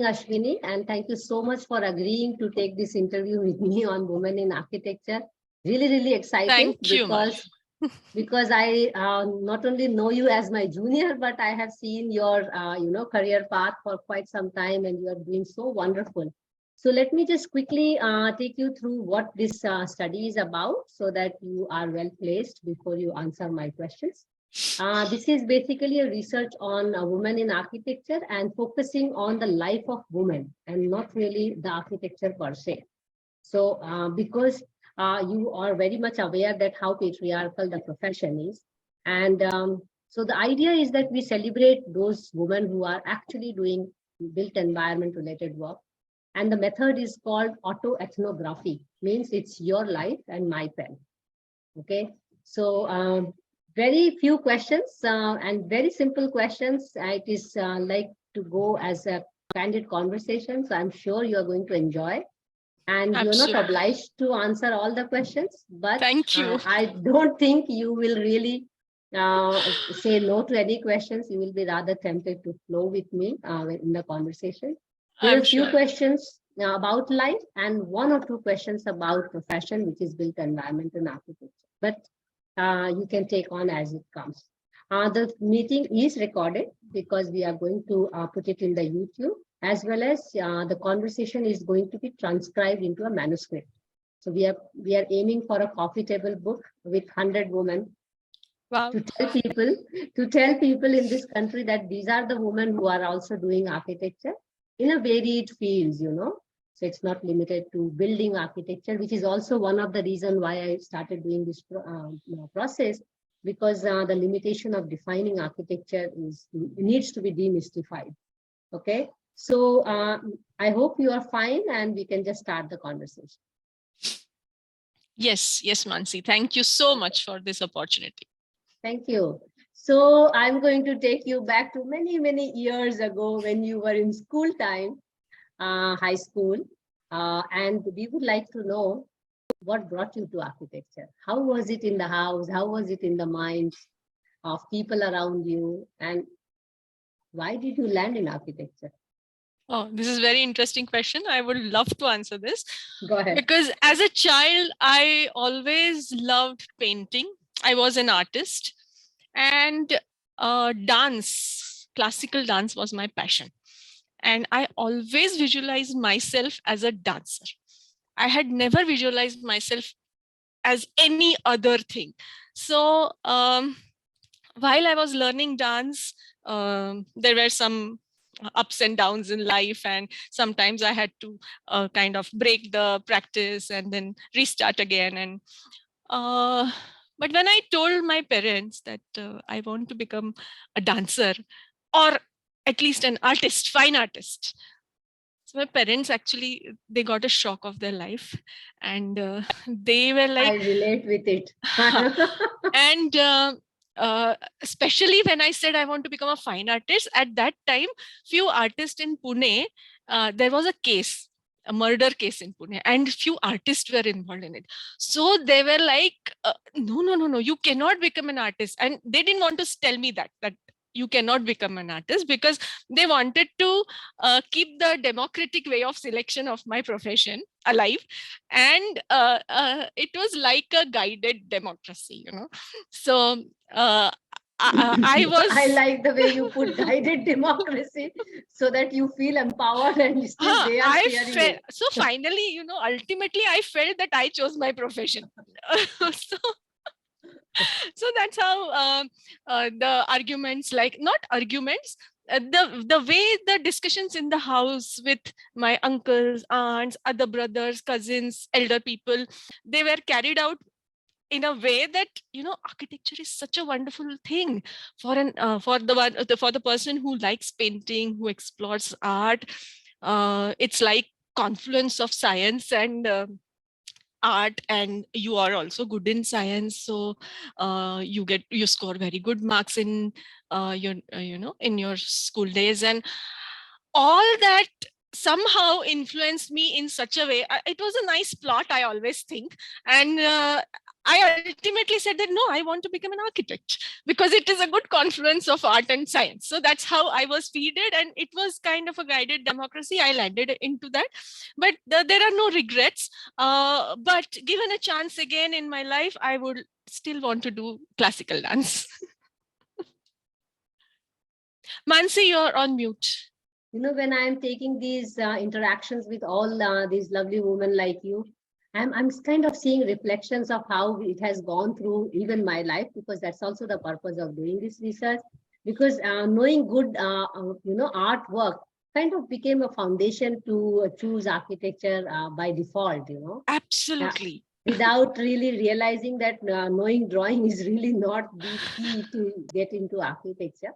Ashwini, and thank you so much for agreeing to take this interview with me on women in architecture. Really, really excited Thank you, because I not only know you as my junior, but I have seen your career path for quite some time, and you are doing so wonderful. So let me just quickly take you through what this study is about, so that you are well placed before you answer my questions. This is basically a research on women in architecture and focusing on the life of women and not really the architecture per se. So because you are very much aware that how patriarchal the profession is. And so the idea is that we celebrate those women who are actually doing built environment related work. And the method is called autoethnography, means it's your life and my pen. Okay, so very few questions and very simple questions. It is like to go as a candid conversation. So I'm sure you are going to enjoy. And you're not obliged to answer all the questions, but thank you. I don't think you will really say no to any questions. You will be rather tempted to flow with me in the conversation. There are a few questions about life and one or two questions about profession, which is built environment and architecture. But you can take on as it comes. The meeting is recorded because we are going to put it in the YouTube, as well as the conversation is going to be transcribed into a manuscript. So we are aiming for a coffee table book with 100 women. Wow. to tell people in this country that these are the women who are also doing architecture in a varied fields, So it's not limited to building architecture, which is also one of the reasons why I started doing this process, because the limitation of defining architecture needs to be demystified. Okay. So I hope you are fine and we can just start the conversation. Yes, Mansee. Thank you so much for this opportunity. Thank you. So I'm going to take you back to many, many years ago when you were in school time, high school. And we would like to know what brought you to architecture. How was it in the house? How was it in the minds of people around you? And why did you land in architecture? Oh, this is a very interesting question. I would love to answer this. Go ahead. Because as a child, I always loved painting. I was an artist, and dance, classical dance was my passion. And I always visualized myself as a dancer. I had never visualized myself as any other thing. So while I was learning dance, there were some ups and downs in life, and sometimes I had to kind of break the practice and then restart again. And but when I told my parents that I want to become a dancer, or at least an artist, fine artist, so my parents actually, they got a shock of their life, and they were like, I relate with it. And especially when I said I want to become a fine artist, at that time, few artists in Pune, there was a case, a murder case in Pune, and few artists were involved in it. So they were like, no, you cannot become an artist. And they didn't want to tell me that you cannot become an artist, because they wanted to keep the democratic way of selection of my profession alive. And it was like a guided democracy, So I like the way you put guided democracy, so that you feel empowered and still they are steering you. So finally, ultimately I felt that I chose my profession. So that's how the arguments, the way the discussions in the house with my uncles, aunts, other brothers, cousins, elder people, they were carried out in a way that architecture is such a wonderful thing for the person who likes painting, who explores art. It's like confluence of science and art, and you are also good in science, so you score very good marks in your in your school days, and all that somehow influenced me in such a way. It was a nice plot, I always think. And I ultimately said that, no, I want to become an architect because it is a good confluence of art and science. So that's how I was feeded. And it was kind of a guided democracy. I landed into that. But there are no regrets. But given a chance again in my life, I would still want to do classical dance. Mansee, you're on mute. When I'm taking these interactions with all these lovely women like you, I'm kind of seeing reflections of how it has gone through even my life, because that's also the purpose of doing this research. Because knowing good, artwork kind of became a foundation to choose architecture by default. Absolutely. Without really realizing that knowing drawing is really not the key to get into architecture.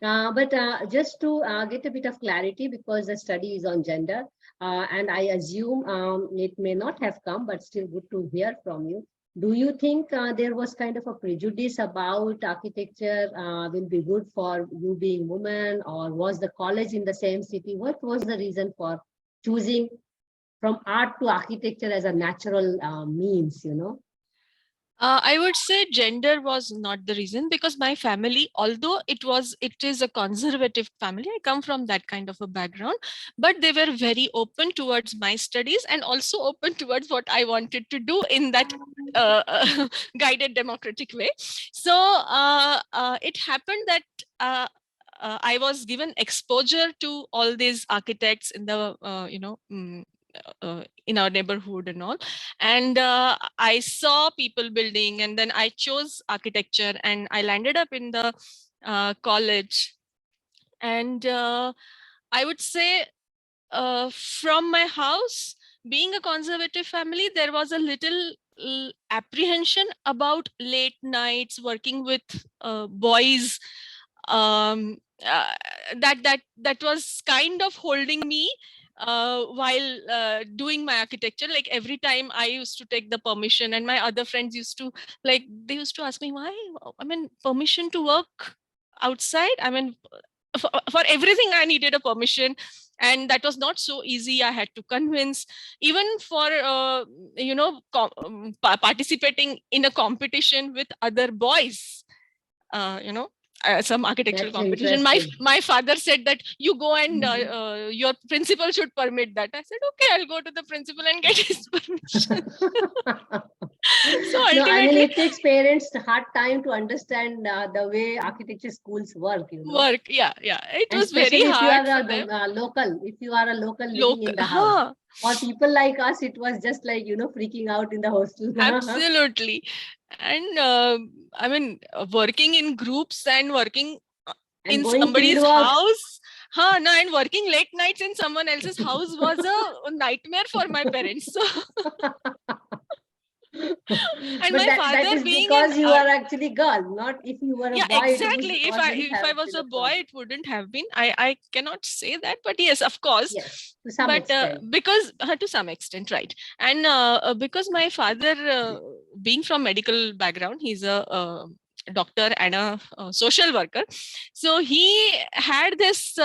But just to get a bit of clarity, because the study is on gender, and I assume it may not have come, but still good to hear from you. Do you think there was kind of a prejudice about architecture will be good for you being woman, or was the college in the same city? What was the reason for choosing from art to architecture as a natural means, I would say gender was not the reason, because my family, although it is a conservative family, I come from that kind of a background, but they were very open towards my studies and also open towards what I wanted to do in that guided democratic way. So it happened that I was given exposure to all these architects in the in our neighborhood and all, and I saw people building, and then I chose architecture, and I landed up in the college. And I would say from my house, being a conservative family, there was a little apprehension about late nights working with boys. uh, that was kind of holding me while doing my architecture. Like every time I used to take the permission, and my other friends used to, like, they used to ask me, why, I mean, permission to work outside? I mean, for everything I needed a permission, and that was not so easy. I had to convince, even for participating in a competition with other boys, some architectural That's competition. interesting. My father said that you go and your principal should permit that. I said, okay, I'll go to the principal and get his permission. So No, I mean, ultimately, it takes parents a hard time to understand the way architecture schools work, work, yeah, it And was very especially if you hard are for a them. local, if you are a local living in Local, the house. huh? For people like us, it was just like, freaking out in the hostel. Absolutely. And I mean, working in groups and working And in going field somebody's works. house, no, and working late nights in someone else's house was a nightmare for my parents. So, and But my that father is being an because you are actually girl, not if you were a yeah, boy, it would exactly. If not really I have was been a a boy, problem. it wouldn't have been. I cannot say that, but yes, of course. Yes, to some But extent. because to some extent, right? And because my father, being from medical background, he's a doctor and a social worker, so he had this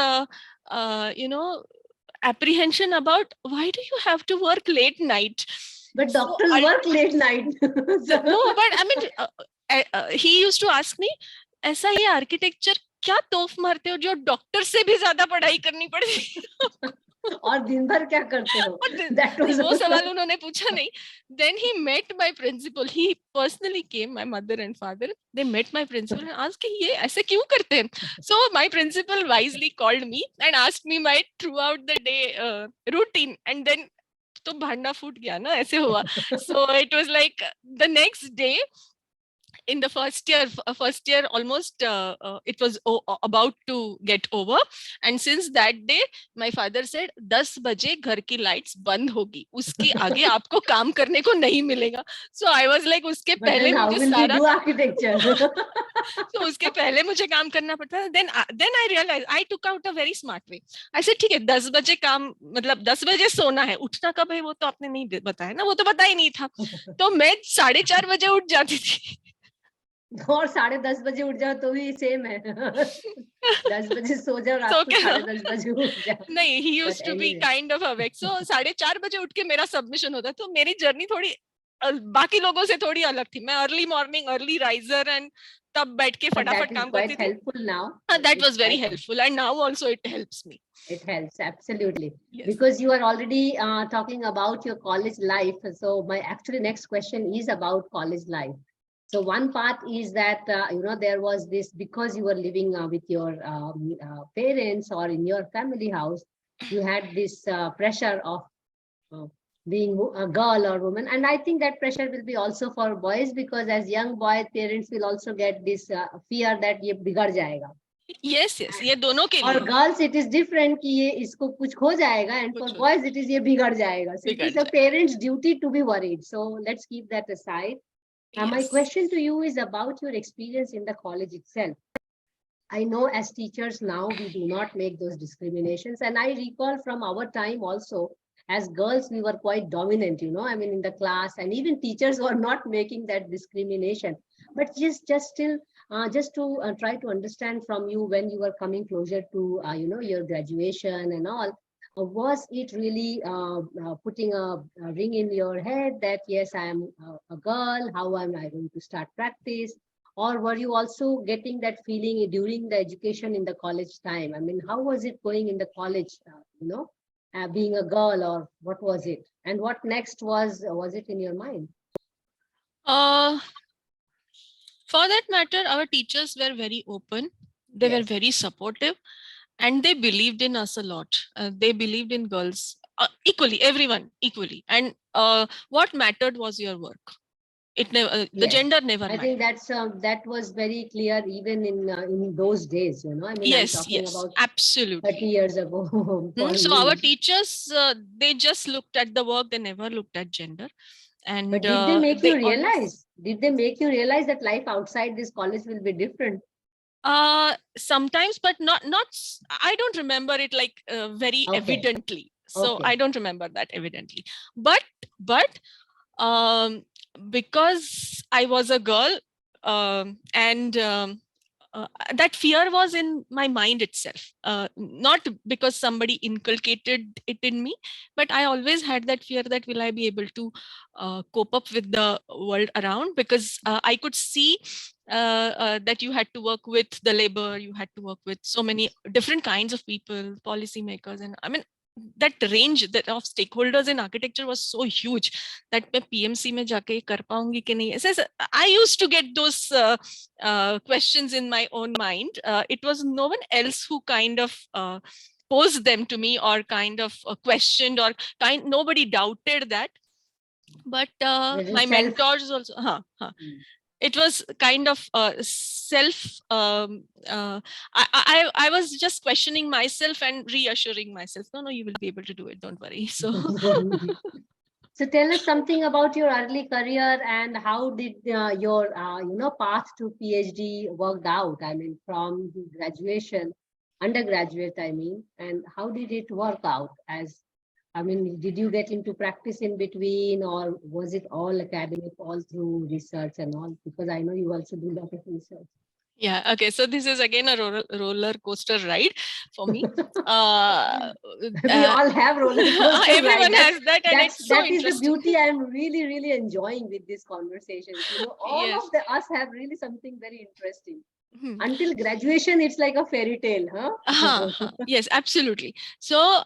apprehension about, why do you have to work late night? But So doctors work late night. no, but I mean, he used to ask me, ऐसा ये architecture क्या तोफ मारते हो जो doctor से भी ज्यादा पढ़ाई करनी पड़ती? और दिन भर क्या करते हो? That was वो also... सवाल उन्होंने पूछा नहीं. Then he met my principal. He personally came, my mother and father. They met my principal and asked, ये ऐसे क्यों करते हैं? So my principal wisely called me and asked me my throughout the day routine. And then तो भांडा फूट गया ना, ऐसे हुआ. So it was like the next day, in the first year almost, it was about to get over, and since that day my father said 10 बजे घर की lights बंद होगी, उसके आगे आपको काम करने को नहीं मिलेगा. So I was like, उसके But पहले then how मुझे will we सारा do architecture? तो उसके पहले मुझे काम करना पड़ता है. then I realized, I took out a very smart way. I said, ठीक है, 10 बजे काम, मतलब 10 बजे सोना है, उठना कब है वो तो आपने नहीं बताया ना, वो तो पता ही नहीं था. तो मैं 4:30 बजे उठ जाती थी. और 10:30 बजे उठ जाओ तो भी सेम है. 10 बजे सो जाओ, रात So को 10:30 बजे उठ जाओ. नहीं, he But used to be anyway. kind of awake. So 4:30 बजे उठ के मेरा सबमिशन होता, तो मेरी जर्नी थोड़ी बाकी लोगों से थोड़ी अलग थी. मैं early morning early riser and तब बैठ के But फटाफट that is काम करती quite थी. helpful now. That It's was very quite helpful, and now also it helps me. It helps, absolutely. Yes. Because you are already talking about your college life. So my actually next question is about college life. So one part is that, there was this, because you were living with your parents or in your family house, you had this pressure of uh, being a girl or woman. And I think that pressure will be also for boys, because as young boys, parents will also get this fear that ye bigar jayega. Yes, yes, ये दोनों के और लिए. Girls it is different कि ये इसको कुछ हो जाएगा, and for boys it is ये बिगड़ जाएगा. So it is a parents duty to be worried. So let's keep that aside. My question to you is about your experience in the college itself. I know as teachers now we do not make those discriminations, and I recall from our time also, as girls we were quite dominant, I mean in the class, and even teachers were not making that discrimination. But just still, just to try to understand from you, when you were coming closer to your graduation and all, was it really putting a ring in your head that yes, I am a girl, how am I going to start practice? Or were you also getting that feeling during the education in the college time? I mean, how was it going in the college, being a girl, or what was it? And what next was it in your mind? For that matter, our teachers were very open. They were very supportive, and they believed in us a lot. They believed in girls equally, everyone equally. And what mattered was your work. It never, the gender never mattered. I think that was very clear even in those days. I mean, I'm talking about absolutely 30 years ago. So our teachers, they just looked at the work. They never looked at gender. And but did they make you realize? Did they make you realize that life outside this college will be different? Sometimes, but not. I don't remember it like very evidently. So I don't remember that evidently. But because I was a girl, and that fear was in my mind itself, not because somebody inculcated it in me, but I always had that fear that will I be able to cope up with the world around, because I could see that you had to work with the labor, you had to work with so many different kinds of people, policymakers, and I mean that range of stakeholders in architecture was so huge that मैं PMC में जाके कर पाऊंगी कि नहीं. I used to get those questions in my own mind. It was no one else who kind of posed them to me, or kind of questioned, or nobody doubted that. But my mentors also, it was kind of self. I was just questioning myself and reassuring myself. No, you will be able to do it. Don't worry. So. So tell us something about your early career, and how did your path to PhD worked out? I mean, from graduation, undergraduate, I mean, and how did it work out? Did you get into practice in between, or was it all academic, all through research and all? Because I know you also do a lot of research. Yeah. Okay. So this is again a roller coaster ride for me. We all have roller coaster. Everyone has that, and that is the beauty I'm really, really enjoying with this conversation. All of us have really something very interesting. Until graduation, it's like a fairy tale, huh? Yes, absolutely. So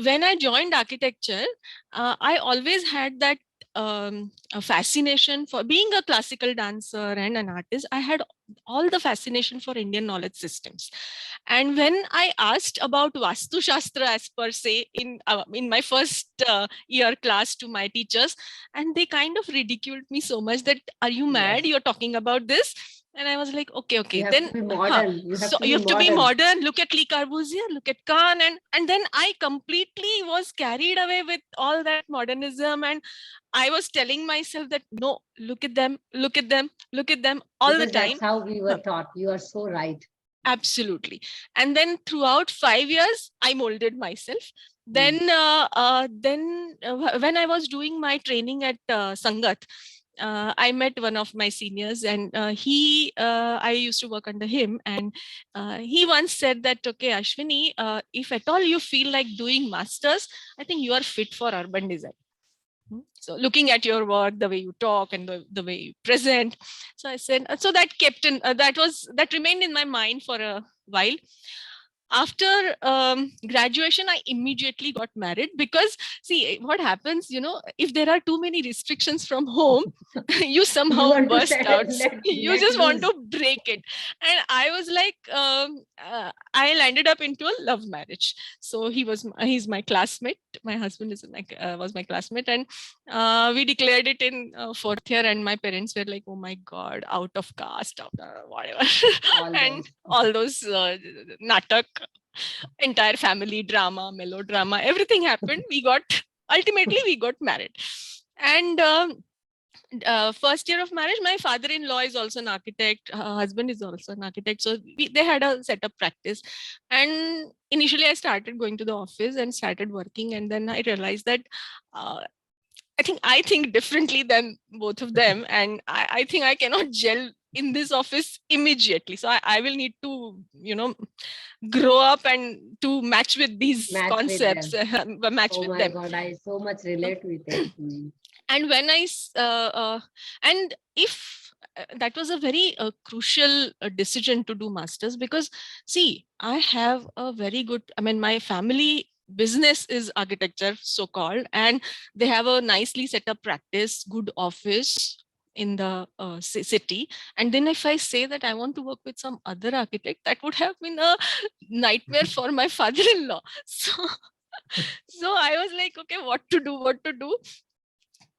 when I joined architecture, I always had that a fascination for being a classical dancer and an artist. I had all the fascination for Indian knowledge systems. And when I asked about Vastu Shastra as per se in my first year class to my teachers, and they kind of ridiculed me so much that, are you mad? You're talking about this? And I was like, okay. You have Then to be modern. you have to be modern. Look at Le Corbusier, look at Khan, and then I completely was carried away with all that modernism, and I was telling myself that no, look at them all the time. That's how we were taught. You are so right. Absolutely. And then throughout 5 years, I molded myself. Then when I was doing my training at Sangat, I met one of my seniors, and I used to work under him, and he once said that, okay, Ashwini, if at all you feel like doing masters, I think you are fit for urban design. So looking at your work, the way you talk and the way you present. So I said, so that remained in my mind for a while. After graduation, I immediately got married, because see what happens, if there are too many restrictions from home, you somehow want to burst out. You let just want loose. to break it. And I was like, I landed up into a love marriage. So he's my classmate. My husband was my classmate, and we declared it in fourth year, and my parents were like, oh my god, out of caste, whatever. And all those natak, entire family drama, melodrama, everything happened. Ultimately we got married. And first year of marriage, my father-in-law is also an architect, husband is also an architect, so they had a setup practice. And initially I started going to the office and started working, and then I realized that I think differently than both of them, and I think I cannot gel in this office immediately. So I will need to, grow up and to match with these concepts, match with them. Oh my God, I so much relate with it. And when and if that was a very crucial decision to do masters, because see, I have a very good, my family business is architecture, so called, and they have a nicely set up practice, good office in the city. And then if I say that I want to work with some other architect, that would have been a nightmare for my father-in-law. So I was like, okay, what to do.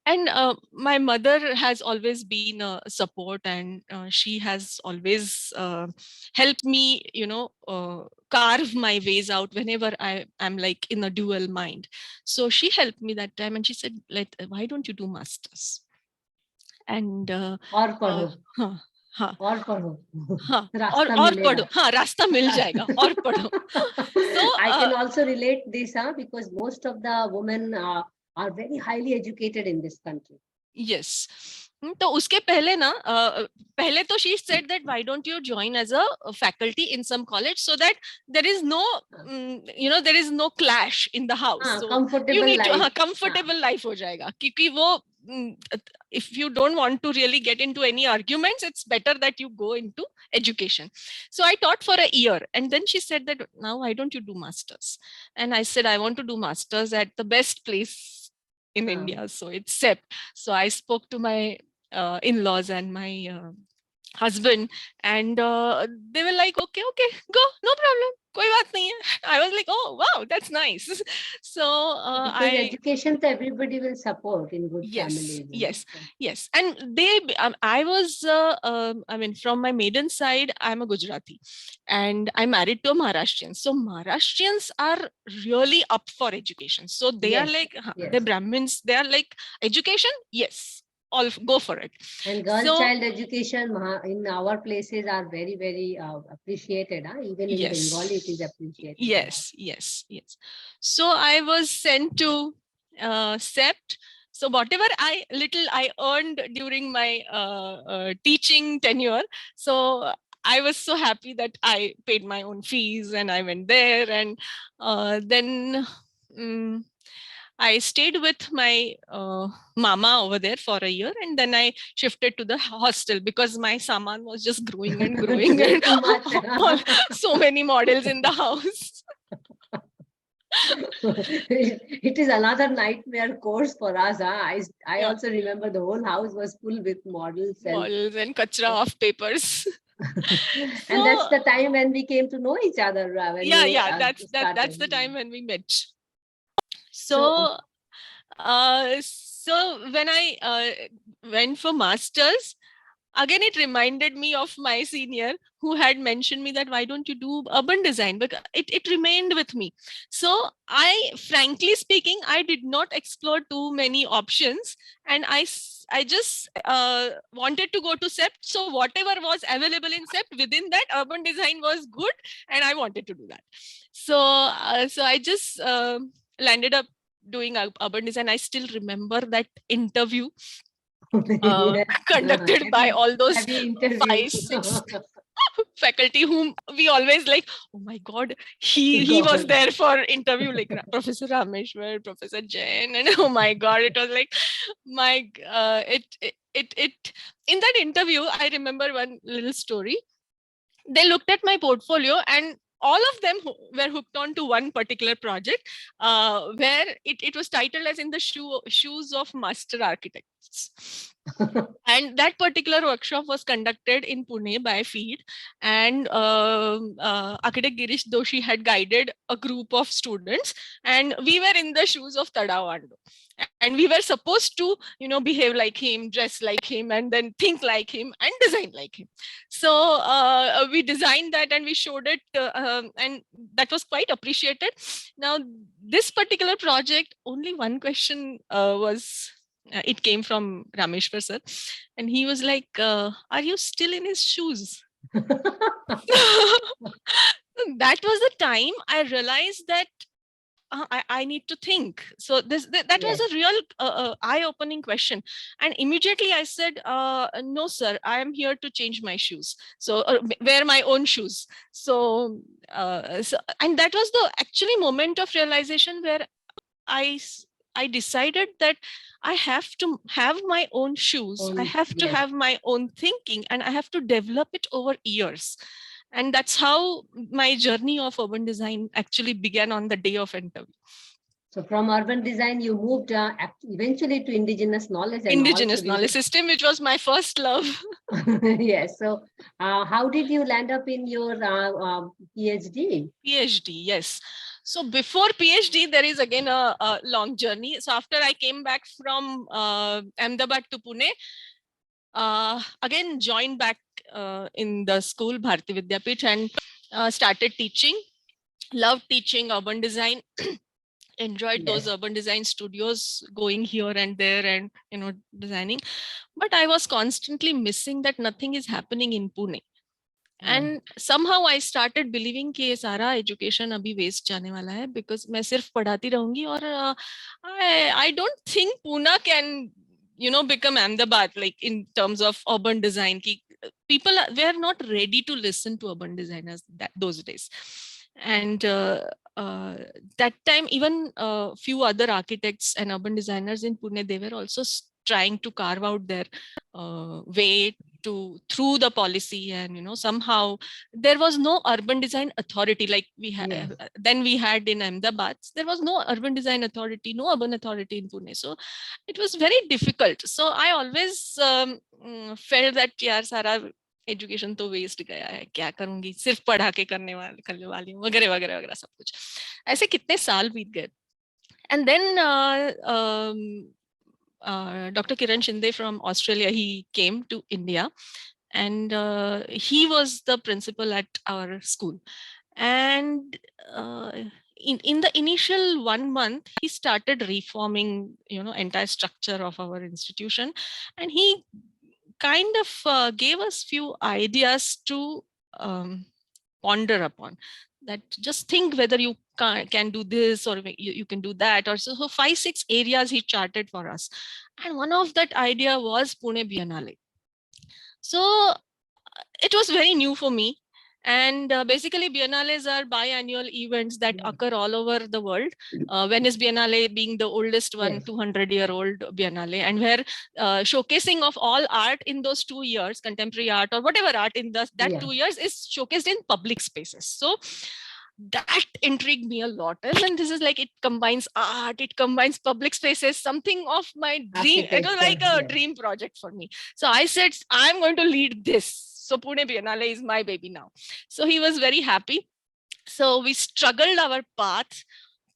And my mother has always been a support, and she has always helped me, carve my ways out whenever I'm like in a dual mind. So she helped me that time, and she said, why don't you do masters? And और पढ़ो, हाँ हाँ और पढ़ो, हाँ रास्ता और मिलेगा. पढ़ो, हाँ रास्ता मिल जाएगा, और पढ़ो. So I can also relate this, because most of the women are very highly educated in this country. Yes. तो उसके पहले ना, पहले तो she said that why don't you join as a faculty in some college, so that there is no there is no clash in the house. So comfortable you need life. to comfortable life हो जाएगा, क्योंकि वो if you don't want to really get into any arguments, it's better that you go into education. So I taught for a year, and then she said that, now why don't you do masters? And I said, I want to do masters at the best place in India, so it's SEP. So I spoke to my in-laws and my husband, and they were like, okay, go, no problem, koi baat nahi hai. I was like, oh wow, that's nice. So because education, everybody will support in good families. Yes. And they I was from my maiden side, I'm a Gujarati, and I'm married to a Maharashtrian. So Maharashtrians are really up for education. So they are like, the Brahmins, they are like, education, yes, all go for it. And girl child education in our places are very, very appreciated. Even in Bengal, it is appreciated. Yes. So I was sent to SEPT. So whatever I earned during my teaching tenure, so I was so happy that I paid my own fees and I went there, and then I stayed with my mama over there for a year, and then I shifted to the hostel because my saman was just growing and growing. And so many models in the house. It is another nightmare course for us. I also remember the whole house was full with models and kachra of papers. And that's the time when we came to know each other. That's the time when we met. So when I went for masters, again, it reminded me of my senior who had mentioned me that why don't you do urban design? But it remained with me. So frankly speaking, I did not explore too many options, and I just wanted to go to SEPT. So whatever was available in SEPT, within that, urban design was good, and I wanted to do that. So I just landed up doing urban design. I still remember that interview Yes. conducted by all those Have you interviewed? 5, 6 faculty whom we always like, oh my god, he was God. there for interview, like Professor Rameshwar, Professor Jain, and oh my god, it was like it in that interview I remember one little story. They looked at my portfolio and all of them were hooked on to one particular project, where it was titled as in the shoes of master architects. And that particular workshop was conducted in Pune by Feed, and architect Girish Doshi had guided a group of students, and we were in the shoes of Tadawando, and we were supposed to behave like him, dress like him, and then think like him and design like him. So we designed that and we showed it, and that was quite appreciated. Now this particular project, only one question was it came from Rameshwar sir, and he was like, are you still in his shoes? That was the time I realized that I need to think. So that was a real eye-opening question, and immediately I said, "No, sir, I am here to change my shoes. So wear my own shoes." So, and that was the actually moment of realization where I decided that I have to have my own shoes. I have to have my own thinking, and I have to develop it over years. And that's how my journey of urban design actually began on the day of interview. So from urban design, you moved eventually to indigenous knowledge. And indigenous knowledge system, which was my first love. Yes. So how did you land up in your PhD? PhD, yes. So before PhD, there is again a long journey. So after I came back from Ahmedabad to Pune, again joined back in the school, Bharati Vidyapith, and started teaching. Loved teaching urban design. Enjoyed those urban design studios, going here and there and designing. But I was constantly missing that nothing is happening in Pune. And somehow I started believing कि ये सारा education अभी waste जाने वाला है, because मैं सिर्फ पढ़ाती रहूंगी और I don't think Pune can become Ahmedabad, like in terms of urban design. Ki people were not ready to listen to urban designers those days. And that time, even a few other architects and urban designers in Pune, they were also trying to carve out their way through the policy, and somehow there was no urban design authority like we had then we had in Ahmedabad. There was no urban design authority, no urban authority in Pune, so it was very difficult. So I always felt that yaar sara education तो waste गया है, क्या करूंगी, सिर्फ पढ़ा के करने वाली हूँ, वगैरह वगैरह वगैरह सब कुछ. ऐसे कितने साल बीत गए. And then Dr. Kiran Shinde from Australia, he came to India, and he was the principal at our school. And in the initial 1 month, he started reforming, entire structure of our institution, and he kind of gave us few ideas to ponder upon. That just think whether you can do this or you can do that, or so 5-6 areas he charted for us. And one of that idea was Pune Biennale. So it was very new for me. And basically, biennales are biannual events that occur all over the world. Venice Biennale being the oldest one, 200-year-old biennale, and where showcasing of all art in those 2 years, contemporary art or whatever art in that 2 years, is showcased in public spaces. So that intrigued me a lot. And this is like, it combines art, it combines public spaces, something of my dream. It was like a dream project for me. So I said, I'm going to lead this. So Pune Biennale is my baby now. So he was very happy. So we struggled our path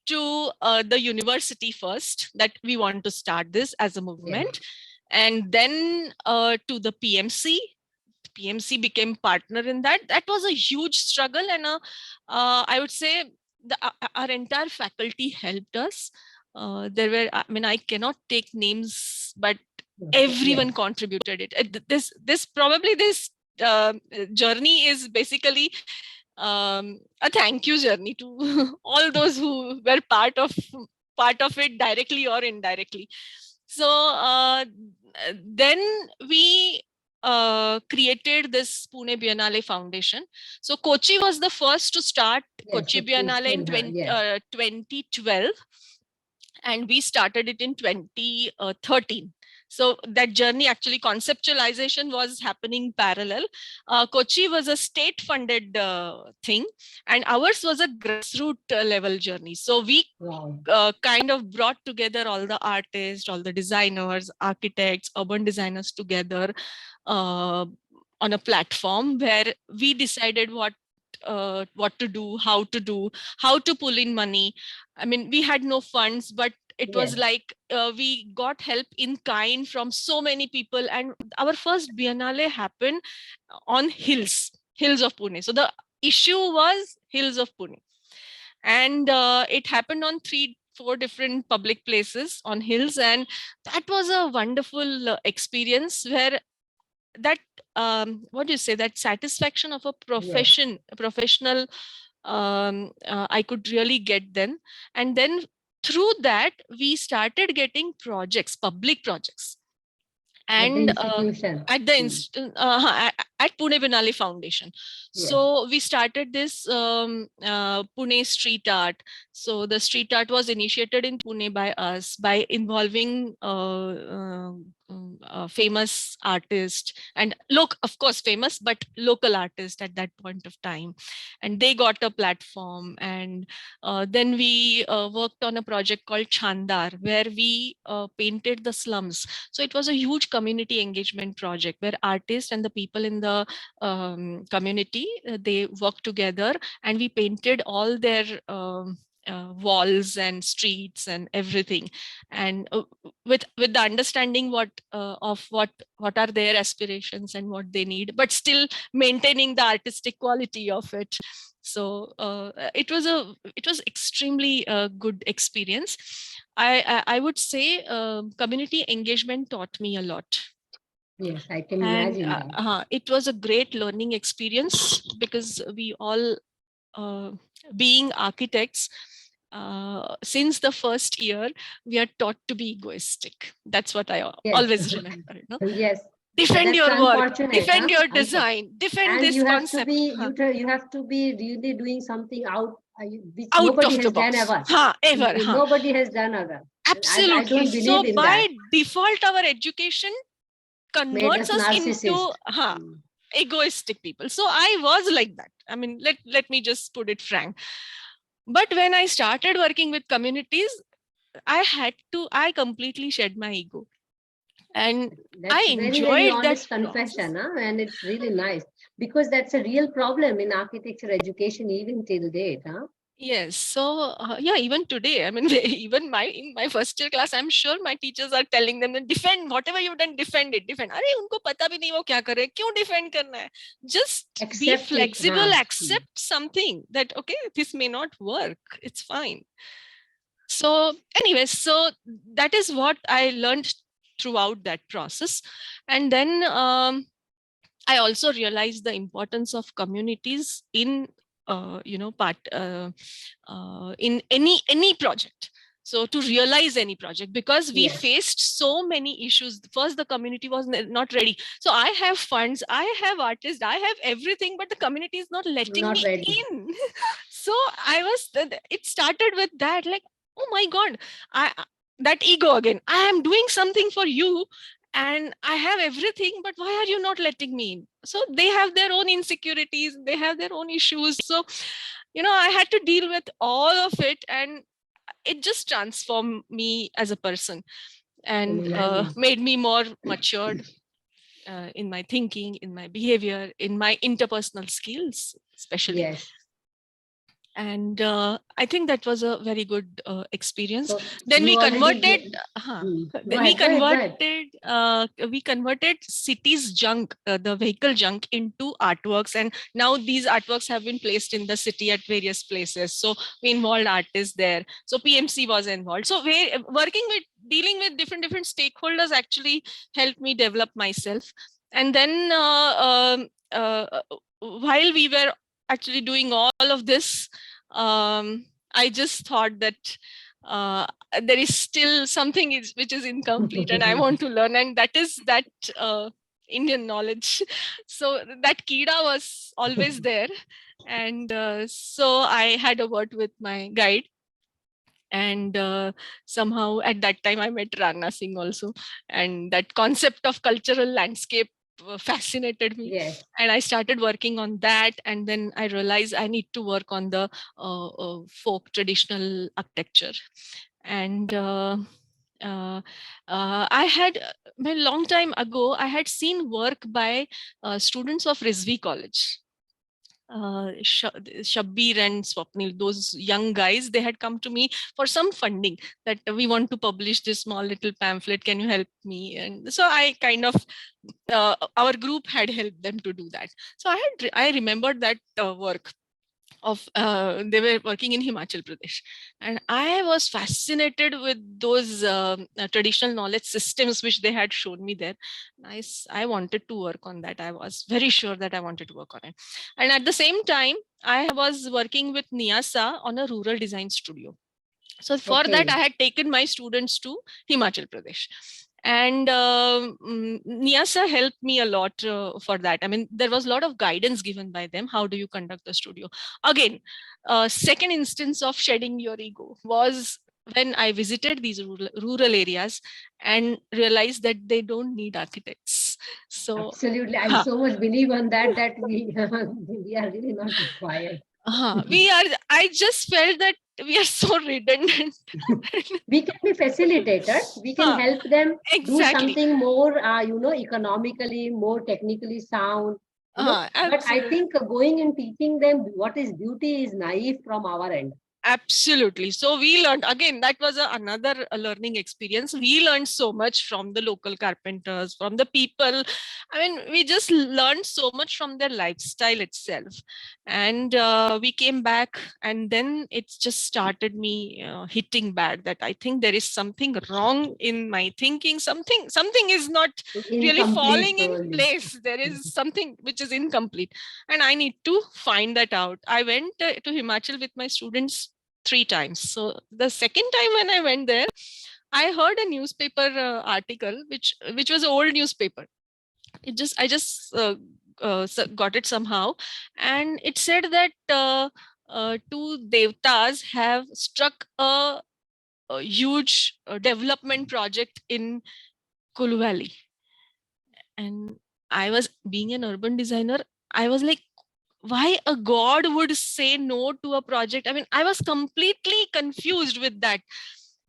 to the university first, that we want to start this as a movement. And then to the PMC. PMC became partner in that. That was a huge struggle. And I would say our entire faculty helped us. There were, I cannot take names, but everyone contributed it. This journey is basically a thank you journey to all those who were part of it, directly or indirectly. So then we created this Pune Biennale Foundation. So Kochi was the first to start Yes, Kochi Biennale in yes. 2012, and we started it in 2013. So that journey, actually conceptualization was happening parallel. Kochi was a state funded thing, and ours was a grassroots level journey. So we Wow. kind of brought together all the artists, all the designers, architects, urban designers together uh, on a platform where we decided what to do, how to pull in money. I mean, we had no funds, but it was Yes. like we got help in kind from so many people. And our first Biennale happened on hills of Pune. So the issue was hills of Pune, and it happened on 3-4 different public places on hills. And that was a wonderful experience, where that what do you say, that satisfaction of a Yes. professional, I could really get then. And then through that we started getting projects, public projects. At the And institution. at the Mm. at Pune Biennale Foundation. Yes. So we started this Pune street art. So the street art was initiated in Pune by us, by involving famous artist, and look, of course famous, but local artist at that point of time. And they got a platform. And then we worked on a project called Chandar, where we painted the slums. So it was a huge community engagement project where artists and the people in the community, they worked together, and we painted all their walls and streets and everything. And with the understanding what are their aspirations and what they need, but still maintaining the artistic quality of it. So it was extremely good experience. I would say community engagement taught me a lot. Yes, I can And imagine that. it was a great learning experience, because we all, being architects, since the first year, we are taught to be egoistic. That's what I Yes. always remember. Yes. Defend That's your work, unfortunate, defend huh? your design, defend And this you have to concept. be you have to be really doing something which Out nobody of the has done box. ever. Ever. Nobody has done ever. I Absolutely. don't believe So in by that. default, our education Made converts us us narcissist. into egoistic people. So I was like that. I mean, let me just put it frank. But when I started working with communities, I completely shed my ego. And I That's very, very enjoyed that honest process. confession, huh? And it's really nice because that's a real problem in architecture education even till date, huh? Yes. So yeah, even today, I mean, even in my first year class, I'm sure my teachers are telling them that defend whatever you've done, defend it, defend. अरे उनको पता भी नहीं वो क्या कर रहे हैं, क्यों defend करना है? Just be Accept it, flexible, huh? accept something that okay, this may not work. It's fine. So anyways, so that is what I learned throughout that process. And then I also realized the importance of communities in in any project. So to realize any project, because we Yes. faced so many issues. First, the community was not ready. So I have funds, I have artists, I have everything, but the community is not letting Not me ready. in. So it started with that, like, oh my God, that ego again. I am doing something for you, and I have everything, but why are you not letting me in? So they have their own insecurities, they have their own issues. So I had to deal with all of it, and it just transformed me as a person, and made me more matured in my thinking, in my behavior, in my interpersonal skills especially. Yes. And I think that was a very good experience. So Then you we already converted get, then we go ahead. converted cities junk, the vehicle junk, into artworks. And now these artworks have been placed in the city at various places. So we involved artists there. So PMC was involved. So working with, dealing with different stakeholders actually helped me develop myself. And then while we were actually doing all of this, I just thought that there is still something which is incomplete, and I want to learn, and that is that Indian knowledge. So that Kida was always there, and so I had a word with my guide, and somehow at that time I met Rana Singh also, and that concept of cultural landscape fascinated me, Yes, and I started working on that, and then I realized I need to work on the folk traditional architecture. And I had a long time ago I had seen work by students of Rizvi College, Shabbir and Swapnil, those young guys. They had come to me for some funding, that we want to publish this small little pamphlet. Can you help me? And so I kind of, our group had helped them to do that. So I remembered that work of they were working in Himachal Pradesh, and I was fascinated with those traditional knowledge systems which they had shown me there. I wanted to work on that. I was very sure that I wanted to work on it, and at the same time I was working with Niasa on a rural design studio. So for that okay. I had taken my students to Himachal Pradesh, and Niasa helped me a lot for that. I mean, there was a lot of guidance given by them. How do you conduct the studio? Again, second instance of shedding your ego was when I visited these rural areas and realized that they don't need architects. So Absolutely. I so much believe on that, that we, we are really not required. we are, I just felt that we are so redundant. We can be facilitators. We can Huh, help them do exactly. something more, economically, more technically sound, But I Absolutely. think going and teaching them what is beauty is naive from our end. Absolutely. So we learned, again, that was another learning experience. We learned so much from the local carpenters, from the people. I mean, we just learned so much from their lifestyle itself. And we came back, and then it just started me hitting back that I think there is something wrong in my thinking. Something is not really Incomplete, falling in probably. place. There is something which is incomplete, and I need to find that out. I went to Himachal with my students 3 times. So the second time when I went there, I heard a newspaper article, which was an old newspaper. I just got it somehow, and it said that two devtas have struck a huge development project in Kulu Valley. And I was, being an urban designer, I was like, why a god would say no to a project? I mean, I was completely confused with that.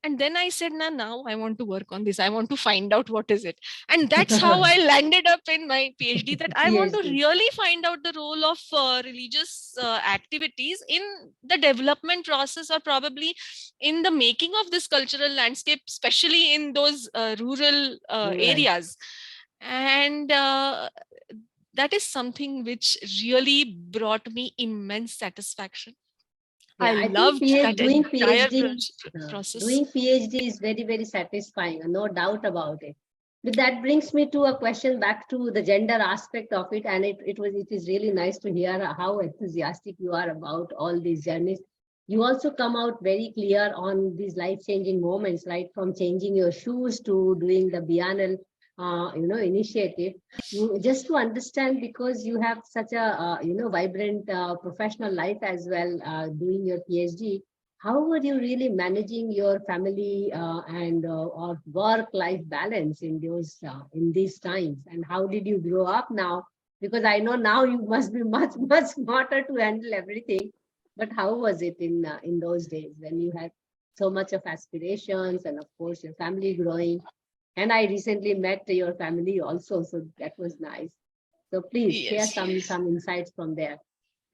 And then I said, nah, now I want to work on this. I want to find out what is it. And that's how I landed up in my PhD, that I want to PhD. really find out the role of religious activities in the development process, or probably in the making of this cultural landscape, especially in those rural Right. areas. And that is something which really brought me immense satisfaction. I Yeah, I think loved that doing entire PhD, process. doing PhD is very, very satisfying, no doubt about it. But that brings me to a question back to the gender aspect of it, and it is really nice to hear how enthusiastic you are about all these journeys. You also come out very clear on these life-changing moments, right? From changing your shoes to doing the biennial, initiative. You just to understand, because you have such a vibrant professional life as well, doing your PhD. How were you really managing your family and or work-life balance in those in these times? And how did you grow up now? Because I know now you must be much much smarter to handle everything. But how was it in those days when you had so much of aspirations and of course your family growing? And I recently met your family also, so that was nice. So please share Yes. some insights from there.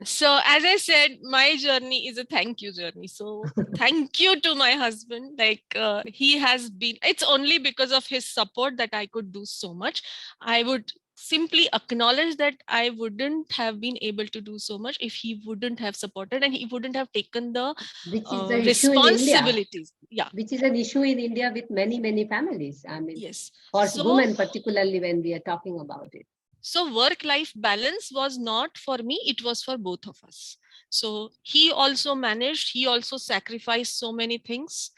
So, as I said, my journey is a thank you journey. So, thank you to my husband. Like, he has been, it's only because of his support that I could do so much. I would simply acknowledge that I wouldn't have been able to do so much if he wouldn't have supported, and he wouldn't have taken the Which is the issue in India, responsibilities. Yeah. which is an issue in India with many, many families. I mean, Yes. for So, women, particularly when we are talking about it. so work life balance was not for me, it was for both of us. So he also managed, he also sacrificed so many things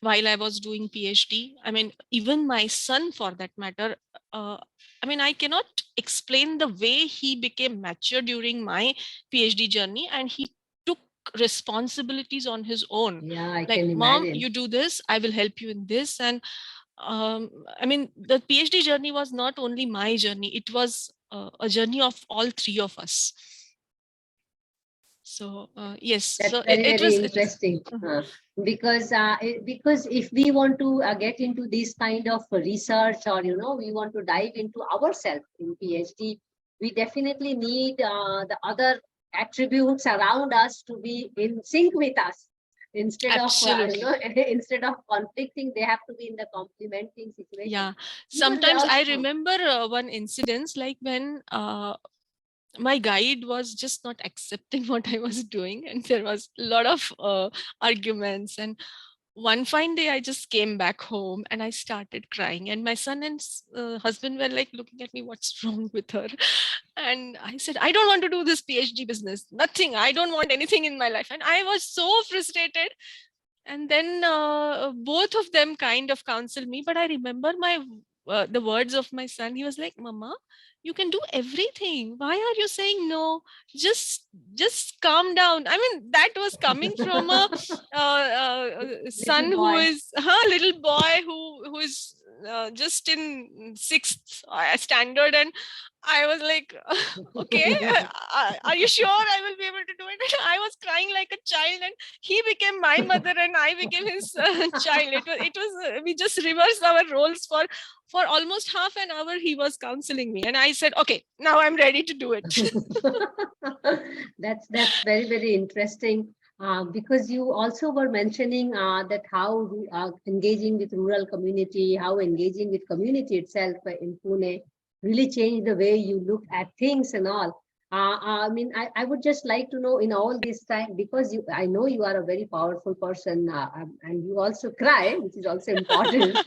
while I was doing PhD. I mean, even my son, for that matter, I mean, I cannot explain the way he became mature during my PhD journey, and he took responsibilities on his own. Yeah, I Like, can mom, imagine. you do this, I will help you in this. And I mean, the PhD journey was not only my journey, it was a journey of all three of us. So yes, That's so very, it very was. interesting. Mhm. Because if we want to get into this kind of research, or we want to dive into ourselves in PhD, we definitely need the other attributes around us to be in sync with us. Instead of Absolutely. instead of conflicting, they have to be in the complementing situation. Yeah. Because Sometimes I also, remember one incident, like when my guide was just not accepting what I was doing, and there was a lot of arguments. And one fine day, I just came back home and I started crying. And my son and husband were like looking at me, what's wrong with her? And I said, I don't want to do this PhD business. Nothing. I don't want anything in my life. And I was so frustrated. And then both of them kind of counseled me, but I remember the words of my son. He was like, mama, you can do everything, why are you saying no? Just calm down. I mean, that was coming from a little son who boy. is a little boy who is just in sixth standard. And I was like, okay, are you sure I will be able to do it? And I was crying like a child, and he became my mother and I became his child. It was we just reversed our roles for almost half an hour. He was counseling me, and I said, okay, now I'm ready to do it. That's very, very interesting, because you also were mentioning that how engaging with rural community, how engaging with community itself in Pune really changed the way you look at things and all. I mean, I would just like to know in all this time, because I know you are a very powerful person, and you also cry, which is also important.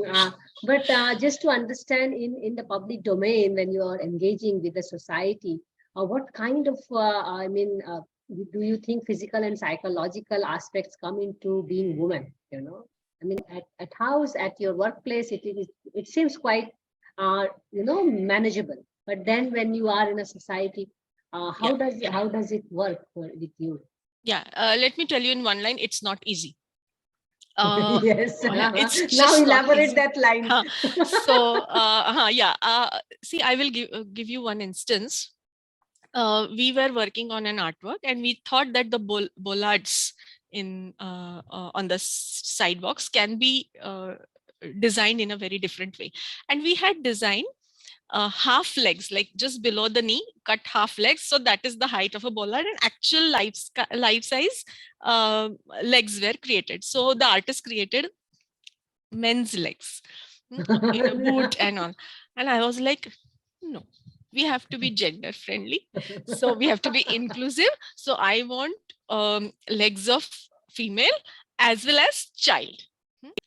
uh, but just to understand in the public domain, when you are engaging with the society, what kind of, do you think physical and psychological aspects come into being woman? I mean, at house, at your workplace, it seems quite, manageable. But then when you are in a society, Yeah, how does it work with you? yeah. Let me tell you in one line, it's not easy. uh Yes. yeah, it's Now just not elaborate easy. that line. Huh. So yeah, see, I will give you one instance. We were working on an artwork, and we thought that the bollards in on the sidewalks can be designed in a very different way. And we had designed half legs, like just below the knee, cut half legs. So that is the height of a bollard, and actual life size uh, legs were created. So the artist created men's legs, in a boot and all. And I was like, no, we have to be gender friendly. So we have to be inclusive. So I want legs of female as well as child.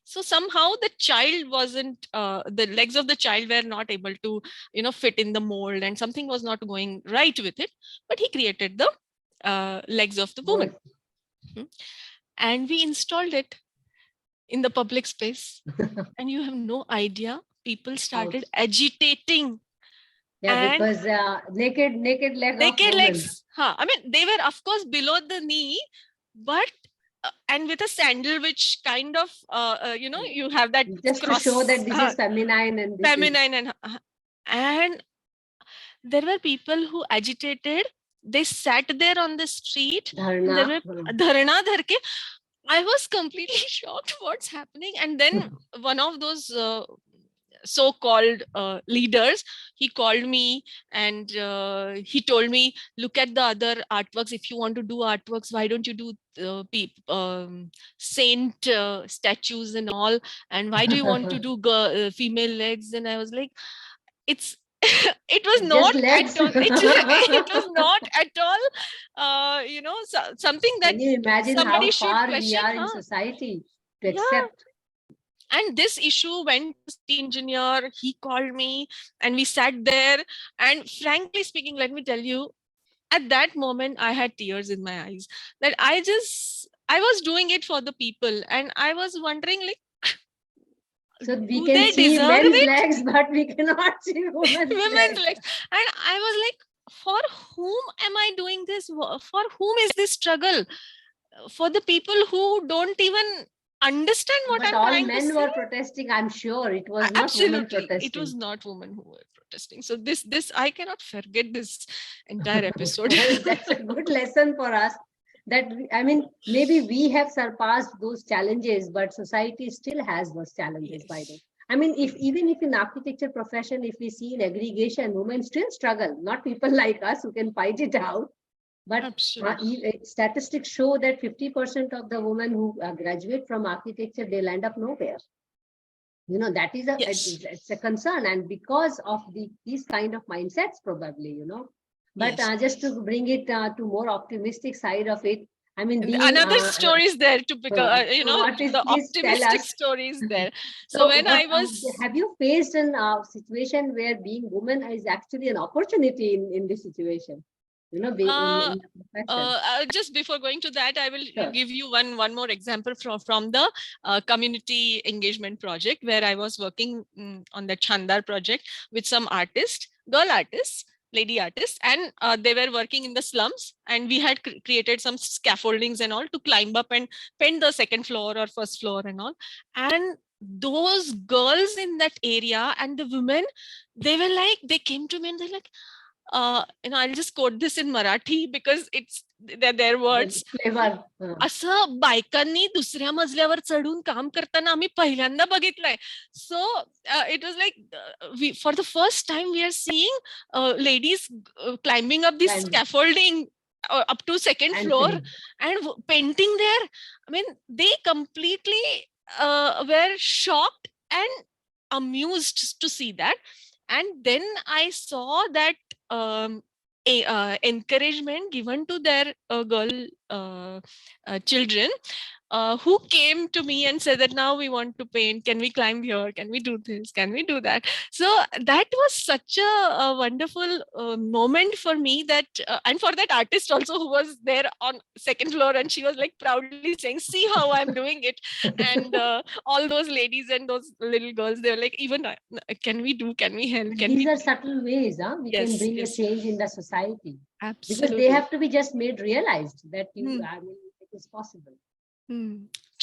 So somehow the child wasn't, the legs of the child were not able to, fit in the mold, and something was not going right with it. But he created the legs of the woman. Both. Hmm. And we installed it in the public space. And you have no idea, people started Ouch. agitating. Yeah, And because naked leg of naked woman. legs, huh? I mean, they were of course below the knee, but and with a sandal which kind of you have that Just to show cross, that this is feminine and this is feminine. And there were people who agitated. They sat there on the street, and dharna. there were dharna dharke. I was completely shocked what's happening. And then one of those so-called leaders, he called me, and he told me, look at the other artworks. If you want to do artworks, why don't you do saint statues and all, and why do you want to do female legs? And I was like, it's it was Just not at legs. all it was not at all something that Can you imagine how somebody should far we question, are in huh? society to Yeah. accept? And this issue went to city engineer. He called me, and we sat there. And frankly speaking, let me tell you, at that moment I had tears in my eyes, that I just I was doing it for the people, and I was wondering, like, So we do can they see deserve men's it? legs, but we cannot see women's Women's legs. legs. And I was like, for whom am I doing this? For whom is this struggle? For the people who don't even understand what But I'm all trying to men say? were protesting. I'm sure it was not women Absolutely, it was protesting. not women who were protesting. So this I cannot forget this entire episode. Well, that's a good lesson for us. I mean, maybe we have surpassed those challenges, but society still has those challenges by the way. Yes. I mean, if even if in architecture profession, if we see in aggregation, women still struggle, not people like us who can fight it out. But Absolutely. statistics show that 50% of the women who graduate from architecture, they'll end up nowhere. That is Yes. it's a concern, and because of these kind of mindsets probably, but Yes. just to bring it to more optimistic side of it, I mean, And being another story is there to pick, so what is, the please tell optimistic us. story is there. So So when what I was, have you faced in a situation where being woman is actually an opportunity in this situation, being uh, in the profession? just before going to that, I will Sure. give you one more example from the community engagement project where I was working on the Chandar project with some artists, girl artists, lady artists, and they were working in the slums, and we had created some scaffoldings and all to climb up and paint the second floor or first floor and all. And those girls in that area and the women, they were like, they came to me and they're like, I'll just quote this in Marathi because it's their The words. flavor. असं बायकांनी दुसऱ्या मजल्यावर चढून काम करताना आम्ही पहिल्यांदा बघितलंय. So it was like for the first time we are seeing ladies climbing up this And scaffolding up to second floor and and painting there. I mean, they completely were shocked and amused to see that. And then I saw that encouragement given to their girl children who came to me and said that now we want to paint. Can we climb here? Can we do this? Can we do that? So that was such a wonderful moment for me, that and for that artist also who was there on second floor, and she was like proudly saying, see how I'm doing it. And all those ladies and those little girls, they were like, even can we do, can we help, can these we? are subtle ways we can Yes, bring a yes, change in the society, because they absolutely. have to be just made realized that Hmm. I mean, it is possible.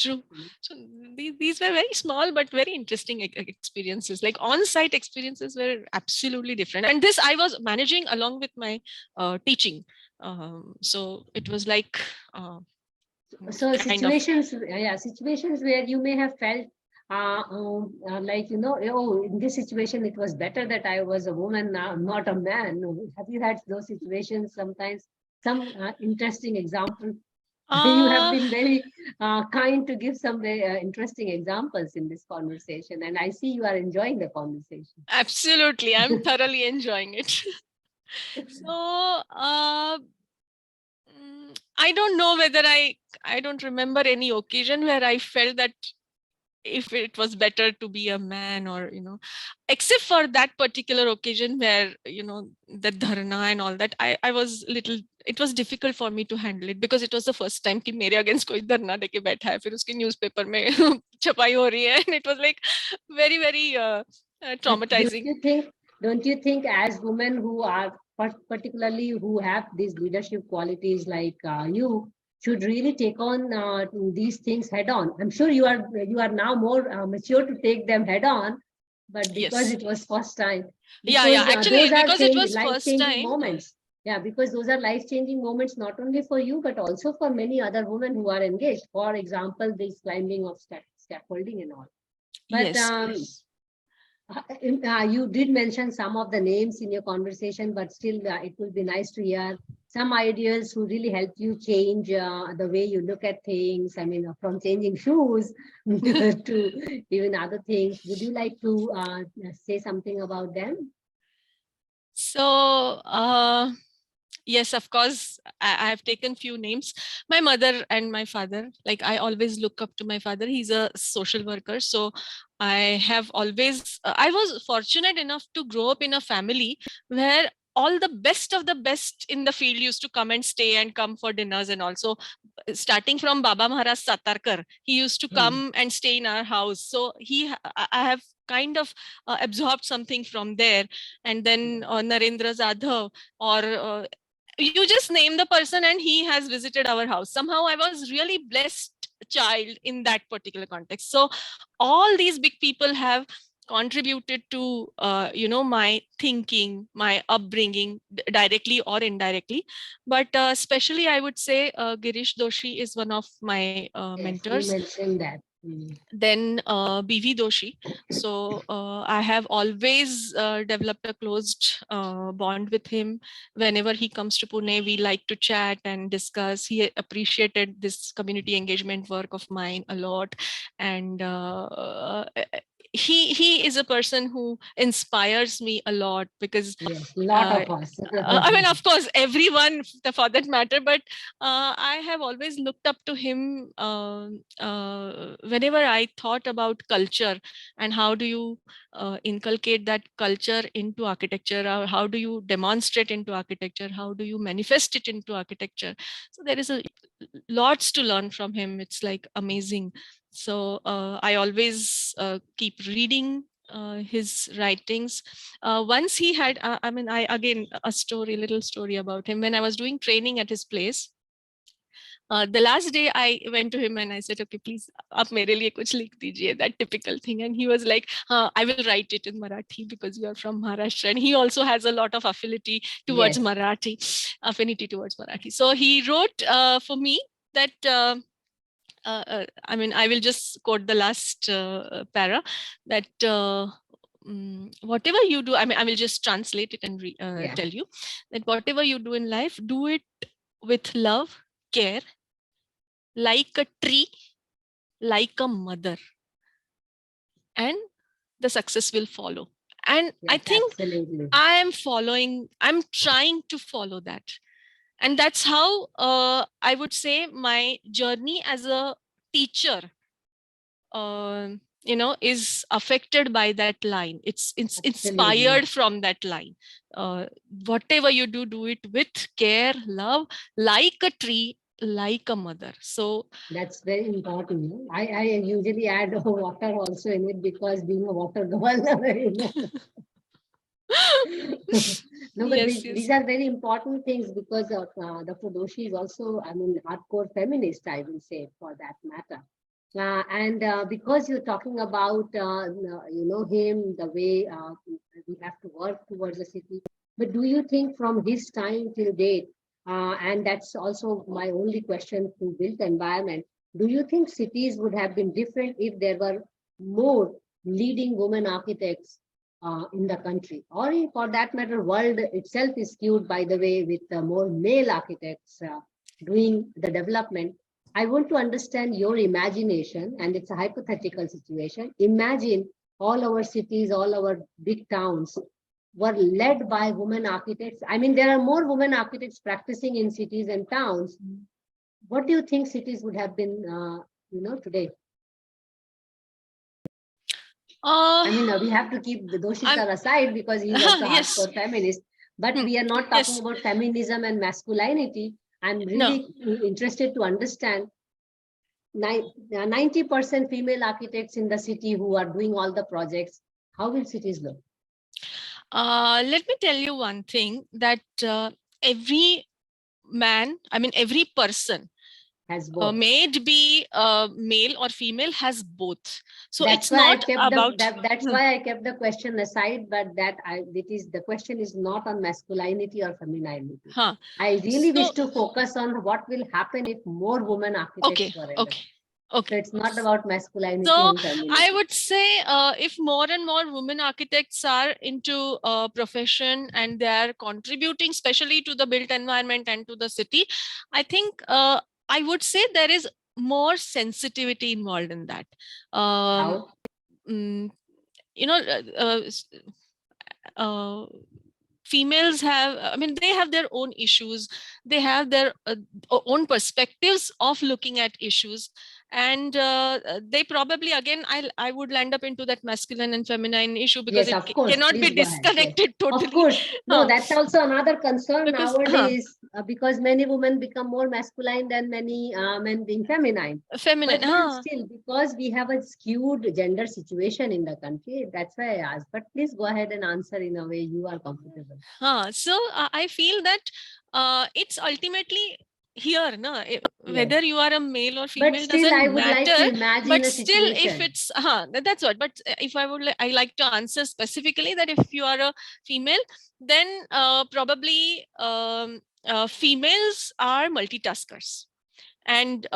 True. So these were very small but very interesting experiences. Like on-site experiences were absolutely different. And this I was managing along with my teaching. So it was like So kind of. situations where you may have felt like, oh, in this situation it was better that I was a woman, not a man. Have you had those situations sometimes? Some interesting example. You have Uh, been very kind to give some very interesting examples in this conversation, and I see you are enjoying the conversation. Absolutely. I'm thoroughly enjoying it. So I don't know whether I don't remember any occasion where I felt that if it was better to be a man, or except for that particular occasion where the dharna and all that, I was little, it was difficult for me to handle it because it was the first time कि मेरे against कोई धरना लेके बैठा है, फिर उसकी newspaper में छपाई हो रही है, and it was like very very But traumatizing. don't you think as women who are particularly who have these leadership qualities like you should really take on these things head on? I'm sure you are now more mature to take them head on, but because Yes. it was first time, Yeah, because actually those are because it was life first changing time. moments. Yeah, because those are life changing moments not only for you but also for many other women who are engaged. For example, this climbing of scaffolding and all. But Yes, yes. you did mention some of the names in your conversation, but still, it would be nice to hear some ideas who really help you change the way you look at things. I mean, from changing shoes to even other things. Would you like to say something about them? So yes, of course, I have taken few names. My mother and my father, like I always look up to my father. He's a social worker. So I have always, I was fortunate enough to grow up in a family where all the best of the best in the field used to come and stay and come for dinners. And also starting from Baba Maharaj Satarkar, he used to come and stay in our house. So I have kind of absorbed something from there. And then Narendra Zadhav, or you just name the person and he has visited our house. Somehow I was really blessed child in that particular context. So all these big people have contributed to my thinking, my upbringing, directly or indirectly. But especially I would say Girish Doshi is one of my Yes, you mentors. mentioned that. Then BV Doshi. So I have always developed a closed bond with him. Whenever he comes to Pune, we like to chat and discuss. He appreciated this community engagement work of mine a lot. And he is a person who inspires me a lot, because Yes, lot of us. I mean, of course, everyone for that matter, but I have always looked up to him whenever I thought about culture and how do you inculcate that culture into architecture, or how do you demonstrate into architecture, how do you manifest it into architecture. So there is lots to learn from him. It's like amazing. So I always keep reading his writings. Once he had, again, little story about him. When I was doing training at his place, the last day I went to him and I said, okay, please, आप मेरे लिए कुछ लिख दीजिए, that typical thing. And he was like, I will write it in Marathi because you are from Maharashtra. And he also has a lot of affinity towards Marathi. So he wrote for me that, I will just quote the last para, that whatever you do, I will just translate it and tell you that whatever you do in life, do it with love, care, like a tree, like a mother, and the success will follow. And I think absolutely. I'm trying to follow that. And that's how I would say my journey as a teacher is affected by that line. It's inspired from that line. Whatever you do, do it with care, love, like a tree, like a mother. So that's very important. I usually add water also in it, because being a water girl, no, but these are very important things, because of Dr. Doshi is also, hardcore feminist, I will say, for that matter. And because you're talking about, him, the way we have to work towards the city. But do you think from his time till date, and that's also my only question to built environment, do you think cities would have been different if there were more leading women architects in the country? Or for that matter, world itself is skewed, by the way, with more male architects doing the development. I want to understand your imagination, and it's a hypothetical situation. Imagine all our cities, all our big towns were led by women architects. I mean, there are more women architects practicing in cities and towns. What do you think cities would have been, today? We have to keep the Doshi sir aside, because he's also hardcore feminist. But we are not talking about feminism and masculinity. I'm really interested to understand 90% female architects in the city who are doing all the projects. How will cities look? Let me tell you one thing, that every person has both. May it be male or female, has both. So that's it's not about that's why I kept the question aside, but the question is not on masculinity or femininity. I really wish to focus on what will happen if more women architects were in Okay. So it's not about masculinity so and femininity. I would say if more and more women architects are into profession and they are contributing especially to the built environment and to the city, I think I would say there is more sensitivity involved in that. How? Females have, they have their own issues. They have their own perspectives of looking at issues. And they probably, again, I would land up into that masculine and feminine issue, because Yes, it of course. cannot be Please go ahead. Yes. disconnected Of totally. course. No, Huh. that's also another concern Because nowadays because many women become more masculine than many men being feminine. feminine, But then still, because we have a skewed gender situation in the country, that's why I asked. But please go ahead and answer in a way you are comfortable. So I feel that it's ultimately here, no? Yes. Whether you are a male or But female still, I doesn't would like matter. to imagine But a still, if situation. it's that's what. But if I like to answer specifically that if you are a female, then probably females are multitaskers, and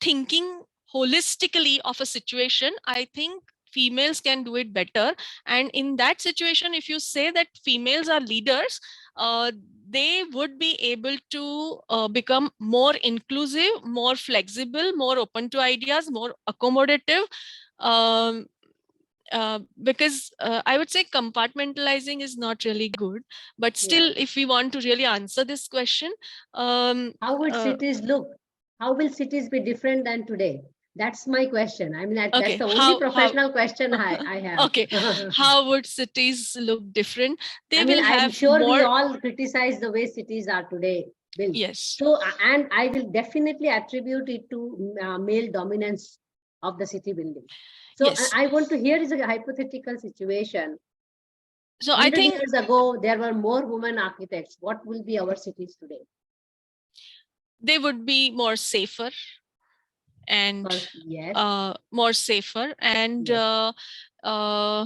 thinking holistically of a situation, I think females can do it better. And in that situation, if you say that females are leaders, they would be able to become more inclusive, more flexible, more open to ideas, more accommodative. um, because I would say compartmentalizing is not really good. But still, Yeah. if we want to really answer this question, How would uh, cities look? How will cities be different than today? That's my question. I mean, that's okay, the only how professional question I have. okay, how would cities look different? I They mean, will I'm have sure we more. all criticize the way cities are today built. Yes, So, and I will definitely attribute it to male dominance of the city building. So, yes. I want to hear is a hypothetical situation. So I 100 think years ago, there were more women architects. What will be our cities today? they would be more safer, and Yes, more safer, and yes. uh, uh,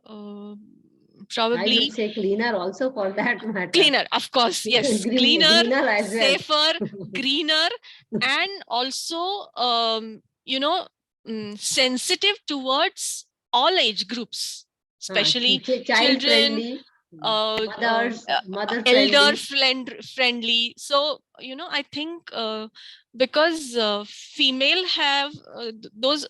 I will probably say cleaner also for that matter. cleaner, of course. Yes, cleaner, Greener as well. safer, greener, and also sensitive towards all age groups, especially Child children, friendly, uh, um, mothers, uh, mother elder friendly. friendly. So I think because female have those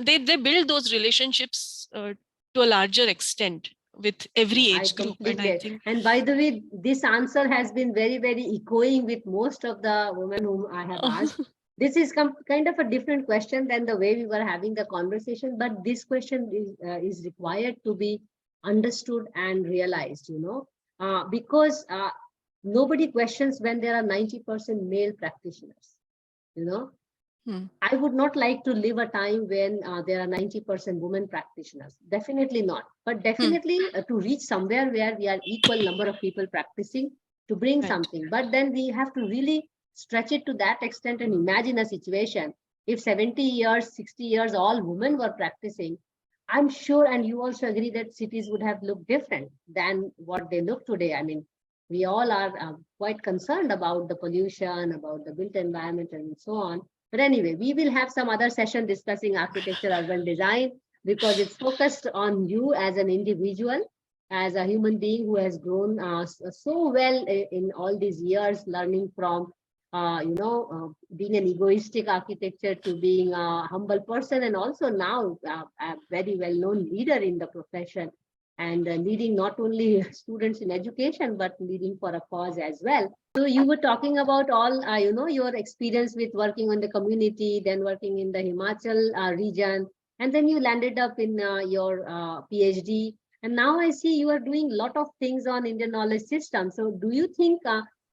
they build those relationships to a larger extent with every I age group, and I completely. think And by the way, this answer has been very, very echoing with most of the women whom I have asked. This is kind of a different question than the way we were having the conversation, but this question is required to be understood and realized, because nobody questions when there are 90% male practitioners, you know. Hmm. I would not like to live a time when there are 90% women practitioners. Definitely not. But Hmm. definitely to reach somewhere where we are equal number of people practicing to bring Right. something. But then we have to really stretch it to that extent and imagine a situation. If 70 years, 60 years, all women were practicing, I'm sure, and you also agree that cities would have looked different than what they look today. I mean, we all are quite concerned about the pollution, about the built environment, and so on. But anyway, we will have some other session discussing architecture, urban design, because it's focused on you as an individual, as a human being who has grown so well in all these years, learning from, being an egoistic architecture to being a humble person, and also now a very well-known leader in the profession, and leading not only students in education, but leading for a cause as well. So you were talking about all, your experience with working on the community, then working in the Himachal region, and then you landed up in your PhD. And now I see you are doing a lot of things on Indian knowledge system. So do you think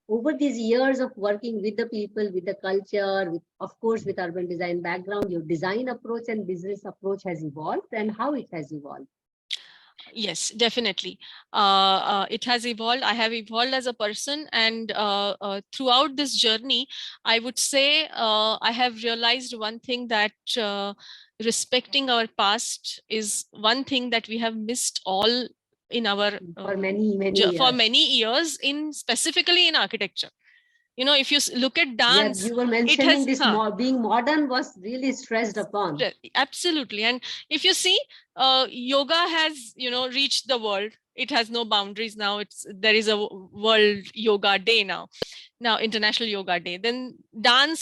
over these years of working with the people, with the culture, with, of course, with urban design background, your design approach and business approach has evolved, and how it has evolved? Yes, definitely. It has evolved. I have evolved as a person, and throughout this journey, I would say I have realized one thing, that respecting our past is one thing that we have missed all in our For many, many for years. many years, in specifically in architecture. If you look at Yeah, dance, you were it mentioning has this being modern was really stressed upon. absolutely. And if you see, yoga has reached the world. It has no boundaries now. There is a world yoga day now, International Yoga Day. Then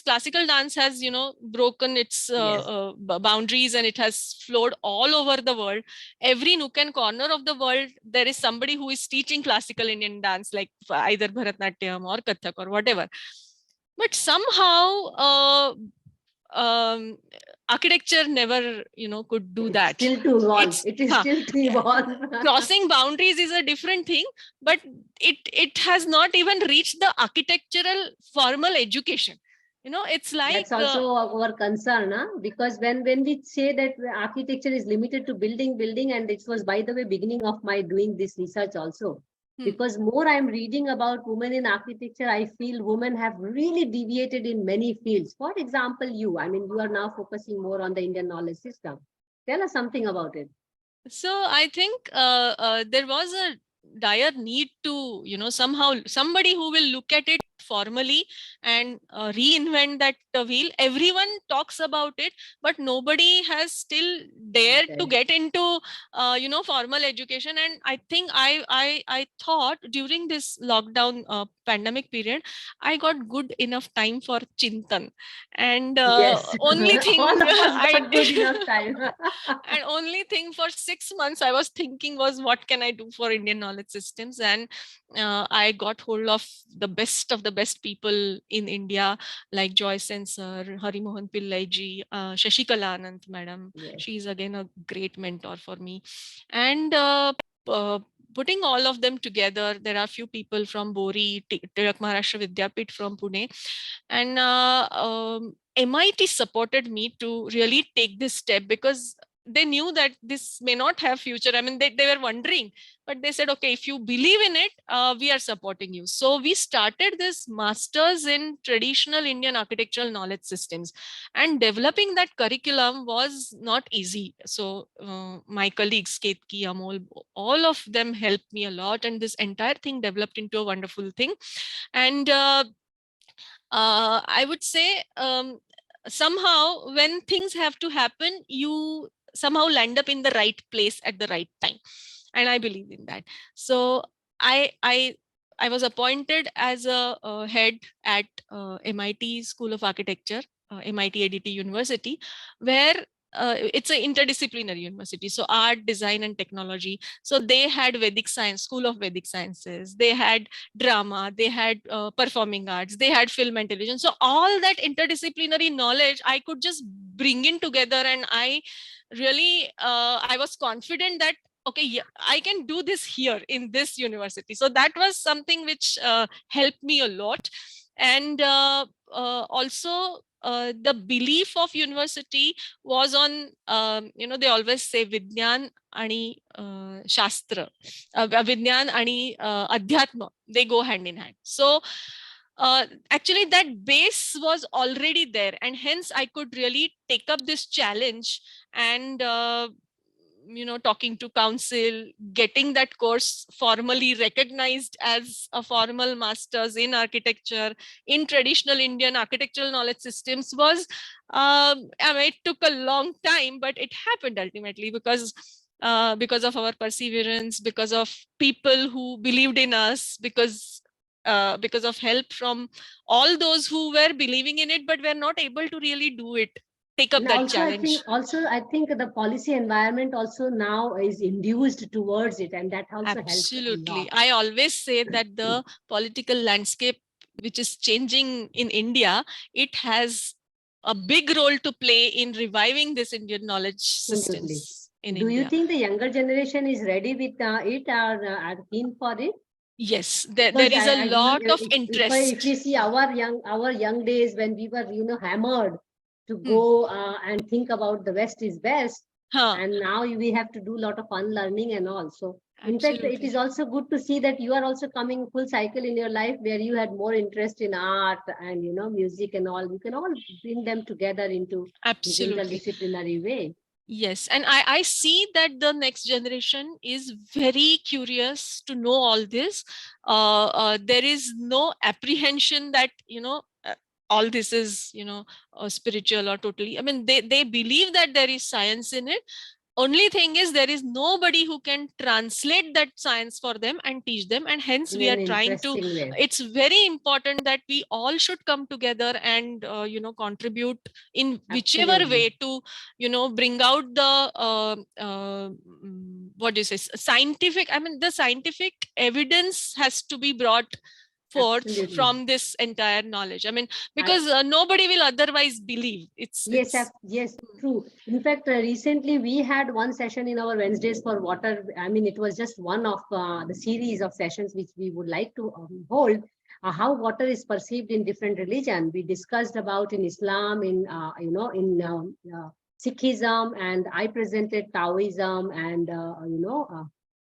classical dance has broken its Yes. boundaries, and it has flowed all over the world. Every nook and corner of the world, there is somebody who is teaching classical Indian dance, like either Bharatnatyam or Kathak or whatever. But somehow architecture never, could do It's that. still to evolve. It's It is still to evolve. crossing boundaries is a different thing, but it has not even reached the architectural formal education. It's like That's also our concern, huh? Because when we say that architecture is limited to building, and it was, by the way, beginning of my doing this research also. Because more I'm reading about women in architecture, I feel women have really deviated in many fields. For example, you are now focusing more on the Indian knowledge system. Tell us something about it. So I think there was a dire need to, somehow somebody who will look at it formally and reinvent that wheel. Everyone talks about it, but nobody has still dared to get into, formal education. And I think I thought during this lockdown pandemic period, I got good enough time for Chintan. And Yes, only thing all of us I got good enough time. and only thing for 6 months I was thinking was, what can I do for Indian knowledge systems? And I got hold of the best people in India, like Joy Sensor, Hari Mohan Pillai ji, Shashikala Anand madam. Yes. She is again a great mentor for me. And putting all of them together, there are a few people from Bori, Tirak Maharashtra Vidyapit from Pune, and MIT supported me to really take this step, because they knew that this may not have future. I mean, they were wondering, but they said, okay, if you believe in it, we are supporting you. So we started this masters in traditional Indian architectural knowledge systems, and developing that curriculum was not easy. So my colleagues, Ketki, Amol, all of them helped me a lot, and this entire thing developed into a wonderful thing. And I would say, somehow when things have to happen, you somehow land up in the right place at the right time, and I believe in that. So I was appointed as a head at MIT School of Architecture, MIT ADT University, where it's an interdisciplinary university, so art, design, and technology. So they had Vedic science, School of Vedic Sciences, they had drama, they had performing arts, they had film and television. So all that interdisciplinary knowledge I could just bring in together, and I really I was confident that, okay, yeah, I can do this here in this university. So that was something which helped me a lot. And also the belief of university was on, they always say Vidyan ani Shastra, Vidyan ani Adhyatma, they go hand in hand. So actually that base was already there, and hence I could really take up this challenge. And talking to council, getting that course formally recognized as a formal masters in architecture in traditional Indian architectural knowledge systems was, it took a long time, but it happened ultimately because of our perseverance, because of people who believed in us, because of help from all those who were believing in it but were not able to really do it, take up And that also, challenge. I think the policy environment also now is induced towards it, and that also helps a lot. Absolutely. I always say that the political landscape which is changing in India, it has a big role to play in reviving this Indian knowledge Absolutely. systems in Do you India. think the younger generation is ready with it, or are keen for it? Yes, there Because is a lot of if we interest. see our young days when we were hammered to Hmm. go and think about the West is best, Huh. and now we have to do a lot of unlearning and all. So in fact, it is Absolutely. also good to see that you are also coming full cycle in your life where you had more interest in art and music and all. You can all bring them together into this Absolutely. interdisciplinary way. Yes, and I see that the next generation is very curious to know all this. There is no apprehension that all this is spiritual or totally. I mean, they believe that there is science in it. Only thing is, there is nobody who can translate that science for them and teach them, and hence In we are an trying to. interesting way. It's very important that we all should come together and contribute in whichever Absolutely. way to bring out the what do you say, scientific. I mean, the scientific evidence has to be brought forth Absolutely. from this entire knowledge. I mean, because nobody will otherwise believe. Yes, true. In fact, recently we had one session in our Wednesdays for water. I mean, it was just one of the series of sessions which we would like to hold. How water is perceived in different religion. We discussed about in Islam, in Sikhism, and I presented Taoism, and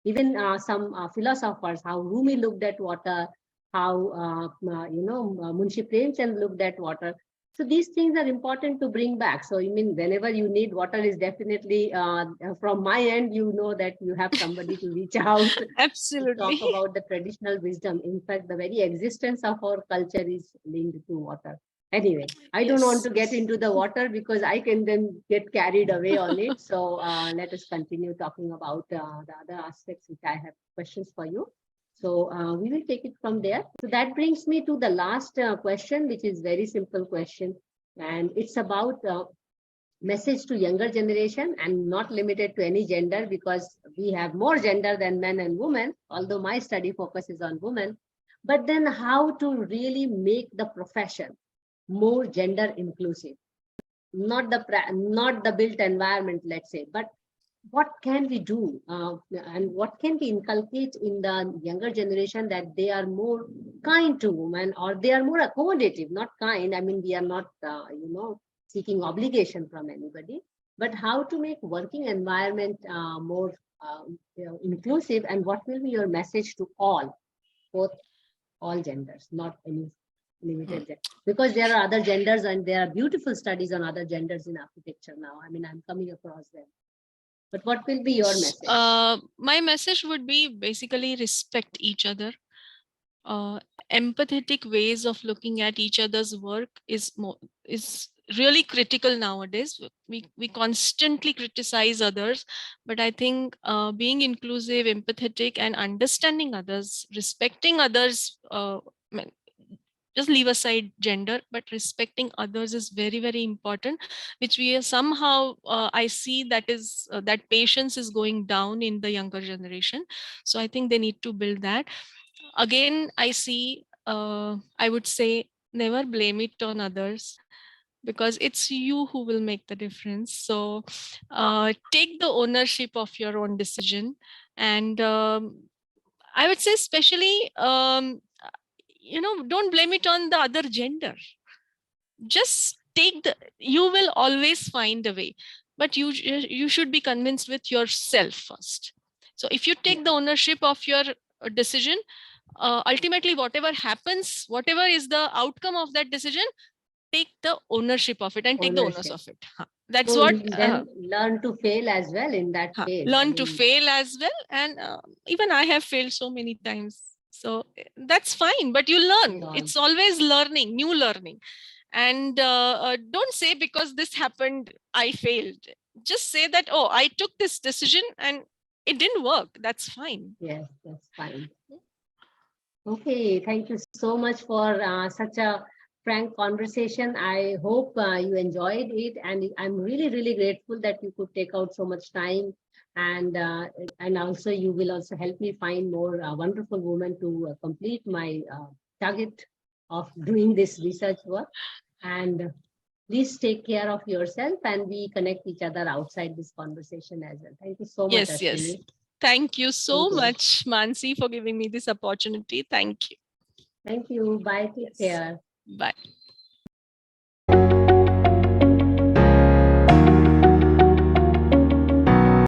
even some philosophers, how Rumi looked at water, how Munshi Premchand looked at water. So these things are important to bring back. So I mean, whenever you need water, is definitely from my end, you know that you have somebody to reach out to Absolutely. talk about the traditional wisdom. In fact, the very existence of our culture is linked to water. Anyway, I don't want to get into the water because I can then get carried away on it. So let us continue talking about the other aspects which I have questions for you. So we will take it from there. So that brings me to the last question, which is very simple question. And it's about message to younger generation, and not limited to any gender, because we have more gender than men and women, although my study focuses on women. But then how to really make the profession more gender inclusive, not the built environment, let's say, but what can we do and what can we inculcate in the younger generation, that they are more kind to women, or they are more accommodative, not kind. I mean, we are not, seeking obligation from anybody, but how to make working environment more inclusive, and what will be your message to all genders, not any limited gender? Because there are other genders and there are beautiful studies on other genders in architecture now. I mean, I'm coming across them. But what will be your message? My message would be basically respect each other. Empathetic ways of looking at each other's work is really critical nowadays. We constantly criticize others, but I think being inclusive, empathetic, and understanding others, respecting others, just leave aside gender, but respecting others is very, very important, which we are somehow I see that patience is going down in the younger generation. So I think they need to build that. Again, I see, I would say, never blame it on others, because it's you who will make the difference. So take the ownership of your own decision. And I would say, especially, don't blame it on the other gender. Just you will always find a way, but you should be convinced with yourself first. So if you take the ownership of your decision, ultimately whatever happens, whatever is the outcome of that decision, take the ownership of it and take the onus of it. That's so what then learn to fail as well in that fail. Learn to fail as well. And even I have failed so many times, so that's fine, but you learn. It's always learning, new learning. And don't say because this happened I failed. Just say that, oh, I took this decision and it didn't work. That's fine. Yes, that's fine. Okay, thank you so much for such a frank conversation. I hope you enjoyed it, and I'm really, really grateful that you could take out so much time, and also you will also help me find more wonderful women to complete my target of doing this research work. And please take care of yourself, and we connect each other outside this conversation as well. Thank you so much, Ashwini. Yes. Thank you so much, Mansee, for giving me this opportunity. Thank you. Thank you. Bye. Take care. Bye.